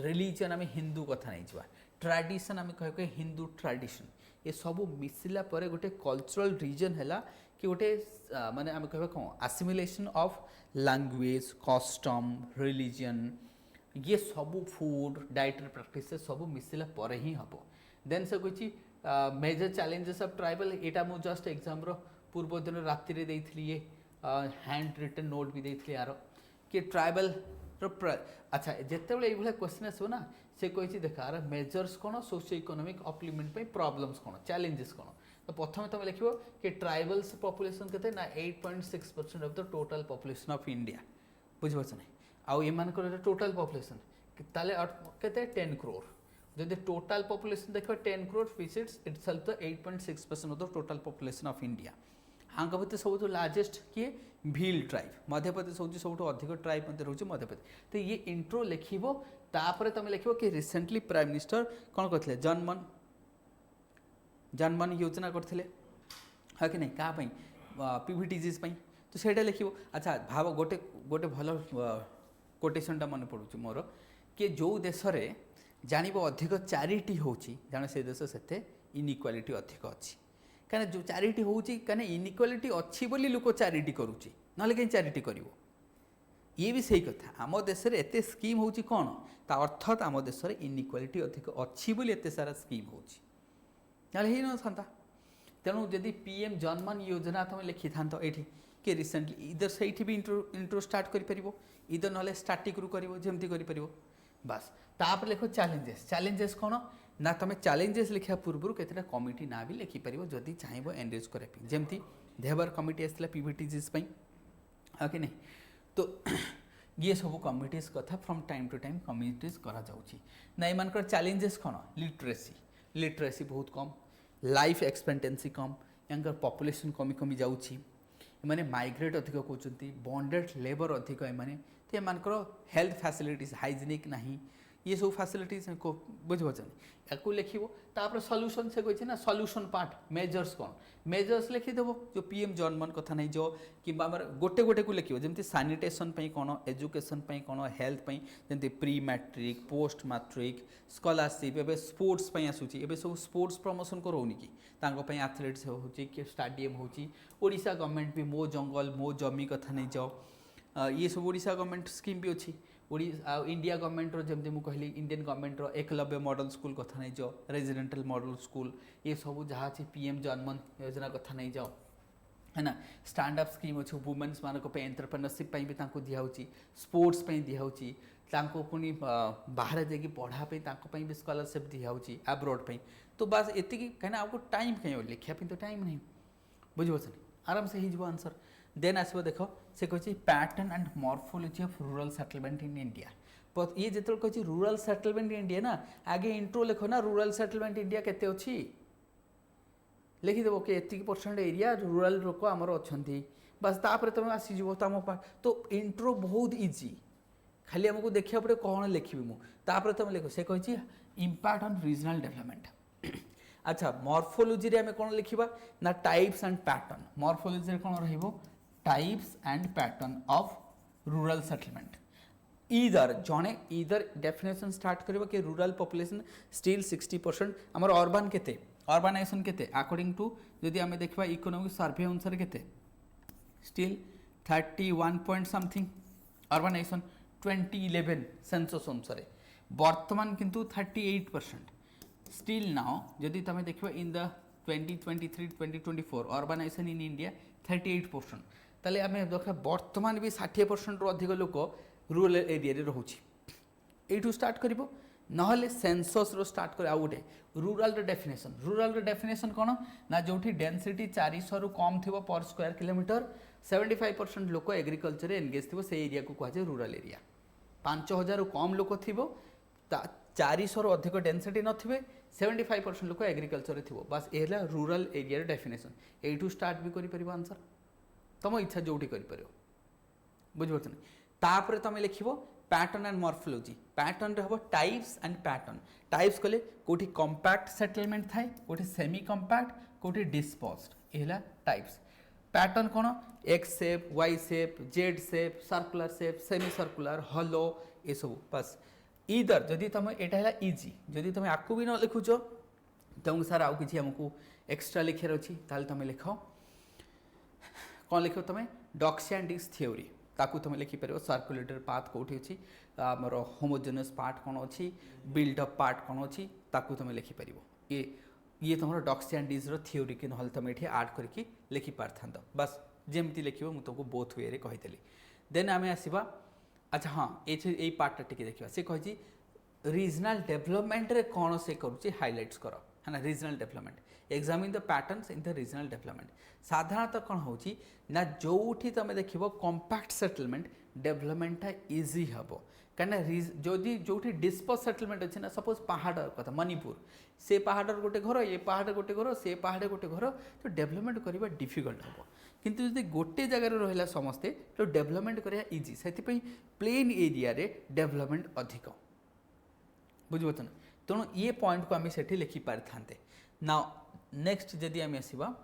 रिलीजन आम हिंदू कथा नहीं जा ट्रेडिशन आम कह हिंदू ट्रेडिशन ये सब मिसिला परे गोटे कल्चरल रीजन है कि गोटे माने आम कह कौन आसिमिलेशन ऑफ लैंग्वेज कस्टम रिलीजन ये सब फूड डाइटरी प्रैक्टिस सब मिसिला परे ही हम देन से कही मेजर चैलेंजेस ऑफ ट्राइबल एटा मु जस्ट एग्जाम पूर्व दिन राति रे देइथली ये हैंड रिटन नोट भी देइथली यार कि ट्राइबल अच्छा जिते ये क्वेश्चन आसो ना से कही देख यार मेजर्स कौन सोशियो इकोनॉमिक अपलिमेंट पे प्रॉब्लम्स कौन चैलेंजेस कौन तो प्रथम तुम लिख कि ट्राइबल्स पॉपुलेशन के ना 8.6% of the total population of India बुझिपारछ ना आउ एमानकर टोटल पॉपुलेशन ताले केते 10 करोड़ जदि टोटल पॉपुलेशन देख 10 crore which itself the 8.6% of the total population of India हाँ भितर सब लार्जेस्ट किए भील ट्राइब मध्य प्रदेश हूँ सब अधिक ट्राइब मध्य रोचे मध्य प्रदेश तो ये इंट्रो लिखो तापर तुम लिख कि रिसेंटली प्राइम मिनिस्टर कौन करते जनमन योजना करते हाँ कि नहीं क्या पीवीटीजीज तो सहीटा लिख अच्छा भाव गोटे गोटे भल कोटेशनटा मन पड़ू मोर कि जो देश में जानव अधिक चैरिटी होची जाने से देश से इनइक्वालिटी अधिक अच्छी कहीं जो चैरिटी होची कहीं इनइक्वालिटी अच्छी बोली लोक चैरिटी करुच्ची ना कहीं चैरिटी कर ये भी सही कथा आम देश में एत स्कीम होची कौन ता अर्थात आम देश में इनइक्वालिटी अधिक अच्छी बोली एत सारा स्कीम होची ना था तेणु जदि पीएम जनमन योजना तुम लिखि था ये कि रिसेंटली इधर से भी इंट्रो स्टार्ट कर इधर ना स्टार्टिक रू कर बस तापर लिख चैलेंजेस चैलेंजेस कौन ना तुम चैलेंजेस लिखा पूर्व केतटा कमिटी ना भी लिखिपर जदि चाहब एनरेज करने जमती देहबर कमिटी आसला पीवीटीजीज हाँ कि नहीं तो ये सब कमिटीज कथा from time to time committees करा जाउची ना एमानकर चैलेंजेस कौन लिटरेसी बहुत कम लाइफ एक्सपेक्टेंसी कम यांकर पॉपुलेशन कमी कमी जाउची माने माइग्रेट अधिक कहते बॉन्डेड लेबर अधिक एमाने तो एमानकर हेल्थ फैसिलिटीज हाइजीनिक नहीं ये सब फैसिलिटीज बुझे या लिखो तापर सॉल्यूशन से कही ना सॉल्यूशन पार्ट मेजर्स कौन मेजर्स लिखिदेव जो पीएम जनमन कथा नहीं जो कि गोटे गोटे को लिखो जमी सानिटेशन कौन एजुकेशन कौन हेल्थ जमी pre matric post matric scholarship एवं स्पोर्ट्स आसूची एवं सब स्पोर्ट्स प्रमोशन करोनी कि एथलेट्स हो स्टाडियम होशा गवर्नमेंट भी मो जंगल मो जमी कथा नहीं जाओ ये सब ओडिशा गवर्नमेंट स्कीम भी अच्छी इंडिया गवर्नमेंट जमी मुझे कहली Indian government Eklavya model school कथा नहीं जाओ रेजिडेंटल मॉडल स्कूल ये सब जहाँ अच्छी पीएम जनमन योजना कथा नहीं जाओ है ना स्टैंड अप स्कीम अच्छे वुमेन्स मानक एंटरप्रेन्योरशिप भी दिखाई स्पोर्ट्स दिखाई पुणी बाहर जाकि पढ़ापी भी स्कॉलरशिप दिखाई एब्रॉड तो बस ये कहीं आपको टाइम कहीं लिखापी तो टाइम नहीं बुझे आराम से हो आंसर देन आसो देख से कही pattern and morphology of rural settlement in India ये जो कही रूरल सेटलमेंट इन इंडिया ना आगे इंट्रो लिख ना रूरल सेटलमेंट इंडिया केते अच्छी लिखिदेव कि एति % एरिया रूरल लोक आमर अच्छा बस तापर तुम आसीज तुम तो इंट्रो बहुत इजी खाली आमको देखा पड़े कौन लिखी मुझे तुम लिख से कही इम्पैक्ट ऑन रीजनल डेवलपमेंट अच्छा मॉर्फोलॉजी रे आम कौन लिखा ना टाइप्स एंड पैटर्न मॉर्फोलॉजी रे कौन रहिबो types and pattern of rural settlement इधर डेफिनेशन स्टार्ट करिबो कि रूरल पॉपुलेशन स्टिल 60% आमर अर्बन केते अर्बानाइजेशन केते अकॉर्डिंग टू जदि आम देखा इकोनॉमिक सर्वे अनुसार केते still 31 point something urbanisation 2011 census अनुसार वर्तमान किंतु 38% स्टिल नाउ जदि तुम देखो in the 2023-2024 urbanisation in India 38% ताले आम देखा वर्तमान भी 60% अधिक लोक रूरल एरिया रोचे स्टार्ट कर नहले सेंसस रो स्टार्ट कर आउ गोटे रूरल रो डेफिनेशन कौन ना जो डेनसीटी 400 रु कम थी पर स्क्वायर किलोमीटर 75% लोक एग्रिकल्चर एंगेज थी से एरिया को कहुए रूरल एरिया 5000 रु कम लोक थी 400 रु अधिक डेनसीटी नथिबे 75% लोक एग्रिकल्चर थी बस ये rural area definition you start भी कर आंसर तुम इच्छा जो कर बुझे तापर तुम लिख पैटर्न एंड मॉर्फोलॉजी पैटर्न रे हम टाइप्स एंड पैटर्न टाइप्स कले कोठी कॉम्पैक्ट सेटलमेंट थाए कोठी सेमी कॉम्पैक्ट कोठी डिस्पोज्ड एला टाइप्स पैटर्न कौन X shape Y shape Z shape circular shape semi circular hollow ये सब बस इधर जदि तुम एटा है इजी जदि तुम आपको भी न लिखुच तुमको सार आउ कि आमको एक्सट्रा लिखार अच्छी तुम लिख कौन लिख तुम डॉक्सियन थ्योरी ताकू तुम लिखिपर सर्कुलेटर पाथ कौटी अच्छी आमर होमोजेनियस पार्ट कौन अच्छी बिल्डअप पार्ट कौन अच्छी ताकू तुम लिखिपर ये तुम डॉक्सियन रो थ्योरी कि ना तुम ये आड करके लिखिपार था बस जमती लिख मुझे तुमको बोथ वे कही देन आम आसवा अच्छा हाँ ये पार्टा टी देखा सी कही रीजनल डेवलपमेंट रे कौन से करुच्ची हाइलाइट्स कर है ना regional development examine the patterns in the regional development साधारणतः कौन होची ना जोठी तुम देख कॉम्पैक्ट सेटलमेंट डेवलपमेंटा इजी हम कहीं जदि जो डिस्पोज सेटलमेंट अच्छे ना सपोज पहाड़ कथा मणिपुर से पहाड़ गोटे घर ये पहाड़ गोटे घर से पहाड़ गोटे घर तो डेवलपमेंट करवा डिफिकल्ट हम किंतु जब गोटे जगार रहा समस्ते तो डेवलपमेंट करवा इजी से प्लेन एरिया रे डेवलपमेंट अधिक बुझे ना तेणु ये पॉइंट को आम से लिखिपारि था ना नेक्स्ट जदि आम आसवा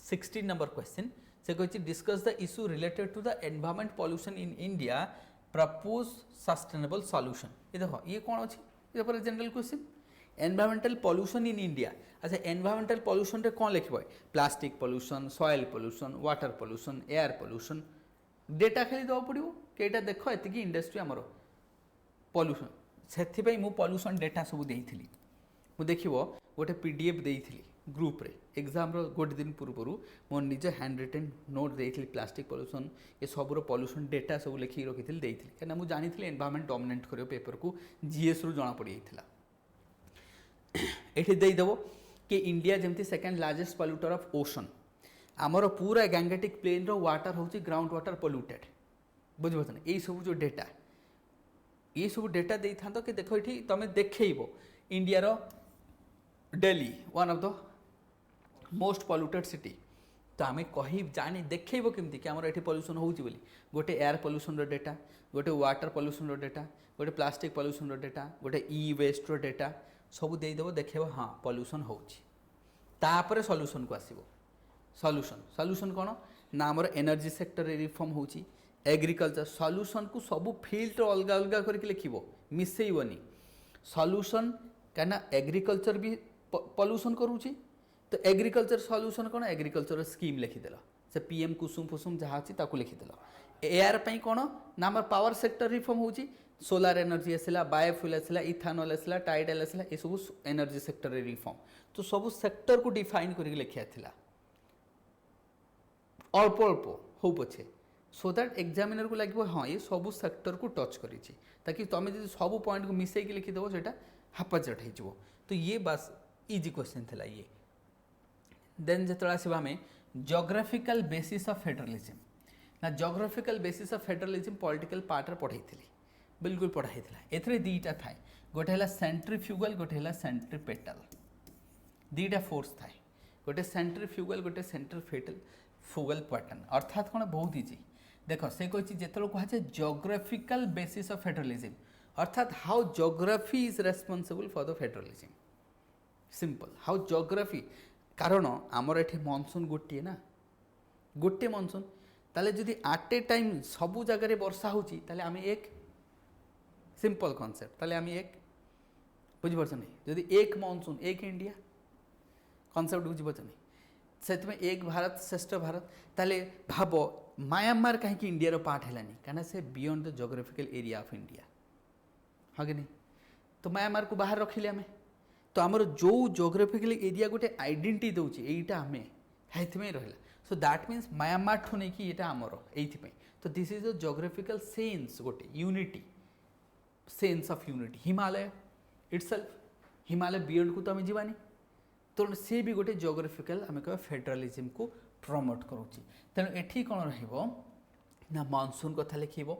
16 नंबर क्वेश्चन से कही discuss the issue related to the environment pollution in India propose sustainable solution ये देखो ये कौन अच्छी ये general question environmental pollution in India अच्छा एनवायरमेंटल पॉल्यूशन रे कौन लिखब plastic pollution soil pollution water pollution air pollution data खाली देवा पड़ो कि देख ये इंडस्ट्री आमर पॉल्यूशन से मु पॉल्यूशन डेटा सब देइथिली मु देखिबो गोटे पीडीएफ देइथिली ग्रुप रे एग्जाम रो गोटे दिन पूर्व मोर निज हैंड रिटेन नोट देइथिली प्लास्टिक पॉल्यूशन ये सब पॉल्यूशन डेटा सब लिखि रखी देइथिली कना मु जानिथिली एनवायरमेंट डोमिनेट करियो पेपर को जीएस रु जना पड़ी जाइथिला एठी देइ देबो कि इंडिया जेमती second largest polluter of ocean आमर पूरा गैंगेटिक प्लेन रो वाटर होची ग्राउंड वाटर पॉल्यूटेड बुझबो ना ए सब जो डेटा ये सब डेटा दे था कि देख ये तुम देखब इंडिया रो Delhi one of the most polluted city तो आम कही जानी देखब केमती कि आमर ये पॉल्यूशन होची बोली गोटे एयर पॉल्यूशन रो डेटा गोटे वाटर पॉल्यूशन रो डेटा गोटे प्लास्टिक पॉल्यूशन रो डेटा गोटे ई वेस्ट रो डेटा सब देदेव देखब हाँ पॉल्यूशन होची तापर सॉल्यूशन को आसीबो सॉल्यूशन कौन ना आमर एनर्जी सेक्टर रिफॉर्म होची एग्रीकल्चर सॉल्यूशन को सब फील्ड अलग अलग करके लिखिबो मिसेइबनी सॉल्यूशन कहीं एग्रीकल्चर भी पॉल्यूशन करूची तो एग्रीकल्चर सॉल्यूशन कौन एग्रीकल्चर स्कीम लिखिदेल से पीएम कुसुम फुसुम जहाँ अच्छी ताकू लिखिदेल एयर पाई कौन ना आम पावर सेक्टर रिफॉर्म होची सोलार एनर्जी आसला बायोफ्यूल आसला इथानॉल आसला टाइडल आसला ये सब एनर्जी सेक्टर रिफॉर्म तो सब सेक्टर को डिफाइन करके लिखा था अल्प अल्प हो पछे सो दैट एग्जामिनर को लगे हाँ ये सब सेक्टर को टच करी ताकि तुम जो सब पॉइंट को मिसेक लिखिदेव से हापाचट हो तो ये बस इजी क्वेश्चन था ये देन जो आसवा आम जोग्राफिकल बेसिस ऑफ फेडरलिज्म ना geographical basis of federalism political part रे पढ़ाई बिल्कुल पढ़ाई एथरे दीटा थाए गोटे है सेंट्रीफ्यूगल गोटे है सेंट्रीपेटल दीटा फोर्स थाए गोटे सेंट्रीफ्यूगल गोटे सेंट्रीपेटल फुगल पैटर्न अर्थात कौन बहुत इजी देख से कही जो कहुए जोग्राफिकल बेसिस ऑफ फेडरलिज्म अर्थात how geography is responsible for the federalism simple how geography कारण आमर ये मनसून गोटे ना गोटे मनसून ताले जदि एट ए टाइम सबू जगह वर्षा होची ताले आम एक सिंपल कॉन्सेप्ट ताले आम एक बुझीपार नहीं जदि एक मनसून एक इंडिया कॉन्सेप्ट बुझीपार नहीं से एक भारत श्रेष्ठ भारत ताले भाव म्यांमार कहीं इंडिया पार्ट है कहीं से beyond the geographical area of India हाँ कि नहीं तो म्यांमार को बाहर रखिले आम तो आमर जो जोग्राफिकल एरिया गोटे आइडेंटिटी दूसरी यहीटा आम है रहा सो दैट मीन्स म्यांमार ठू नहीं ये आमर ये तो this is a geographical sense गोटे unity sense of unity Himalaya itself Himalaya beyond को तो आम जीवानी तो सी भी गोटे जियोग्राफिकल आम कह फेडरालिज्म को प्रमोट करुच्ची तेणु एठी कौन रहिबो ना मानसून कथा लिखिबो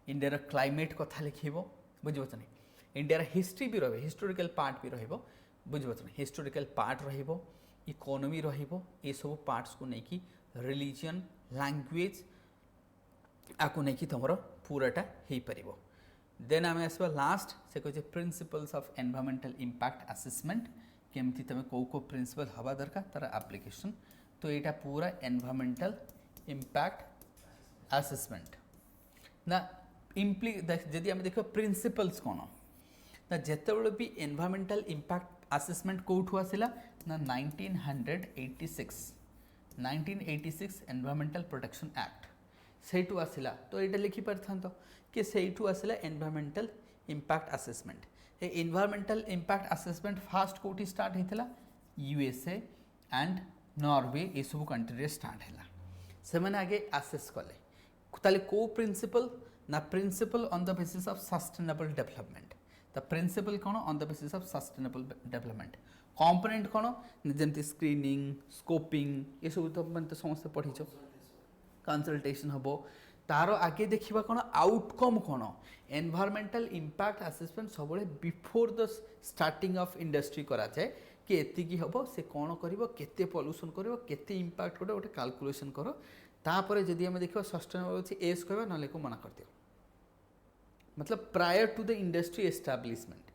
इंडिया क्लाइमेट कथा लिखिबो बुझिपारछ इंडिया हिस्ट्री भी रहिबो हिस्टोरिकल पार्ट भी रहिबो बुझिपारछ हिस्टोरिकल पार्ट रहिबो इकोनॉमी रहिबो ए सब पार्ट्स को लेकिन रिलीजन लैंग्वेज आपको नहीं तुम पूराटा हो पार देन आम आसवा लास्ट से कहे principles of environmental impact assessment केमती तुम कौ प्रिंसिपल हवा दरकार तार एप्लिकेशन तो यहाँ पूरा एनवायरमेंटल इंपैक्ट असेसमेंट ना इम्प्ली जदि आम देख प्रिंसिपल्स कौन ना जिते भी एनवायरमेंटल इंपैक्ट असेसमेंट कौटू आसला ना 1986 एनवायरमेंटल प्रोटेक्शन एक्ट सेठू आसला तो यहाँ लिखिपार था कि सेठू आसला environmental impact assessment a environmental impact assessment first कौटी स्टार्ट होता यूएसए एंड नॉर्वे ये सब कंट्री स्टार्ट है से मैंने आगे आसेस कले ताले को प्रिंसिपल ना principle on the basis of sustainable development the principle कौन on the basis of sustainable development component कौन जमती स्क्रीनिंग स्कोपिंग ये सब तो मैंने तो समस्त पढ़ीच कंसल्टेशन हम तार आगे देखा कौन आउटकम कौन एनवायरमेंटल इंपैक्ट असेसमेंट सब before the starting of industry करा जाए कि एतिकी हम से कौन करते पॉल्यूशन करते इंपैक्ट कर गोटे कैलकुलेशन कर तापर जदि आम देखा सस्टेनेबल अच्छे एस कह ना को मना कर दियो मतलब prior to the industry establishment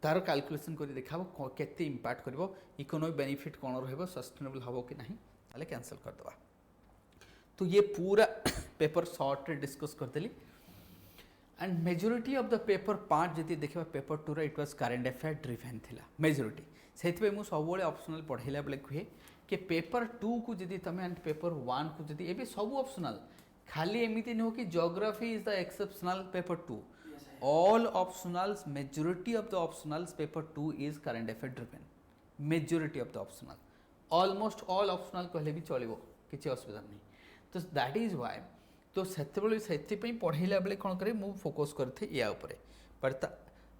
तार कैलकुलेशन कर देखा केते इंपैक्ट कर इकोनॉमिक बेनिफिट कौन रहिबो सस्टेनेबल हम कि नहीं ताले कैंसल करदे तो ये पूरा पेपर शॉर्ट डिस्कस करदेली and majority of the paper part जब देखा paper two it was current affair driven थिला मेजोरिटी से मुझे सब ऑप्शनल पढ़ेला बेले कहे कि पेपर टू को जब तुम एंड पेपर वन को जब ये सब ऑप्शनल खाली एमती नुह कि geography is the exceptional paper two all optionals majority of the optionals paper two is current affair driven majority of the optional almost all optional कहले भी चलो किसी असुविधा नहीं तो दैट इज वाई तो से पढ़ेला बेले कौन करे मु फोकस करते या उपरे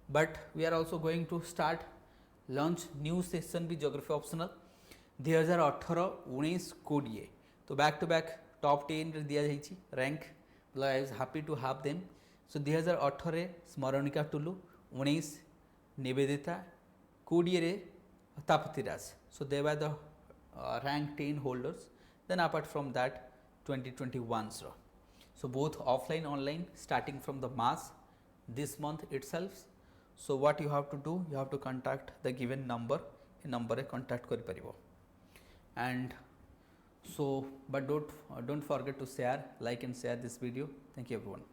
but we are also going to start launch new session भी ज्योग्राफी ऑप्शनल 2018 19 20 तो बैक टू बैक टॉप 10 रे दिया जाइए रैंक मतलब I was happy to have them so 2018 Smaranika टुलु 19 निवेदिता 20 रे Tapati Raj so they were the rank 10 holders then apart from that 2021 so both offline online starting from the mass this month itself so what you have to do you have to contact the given number a number contact kari paribo and so but don't forget to share like and share this video thank you everyone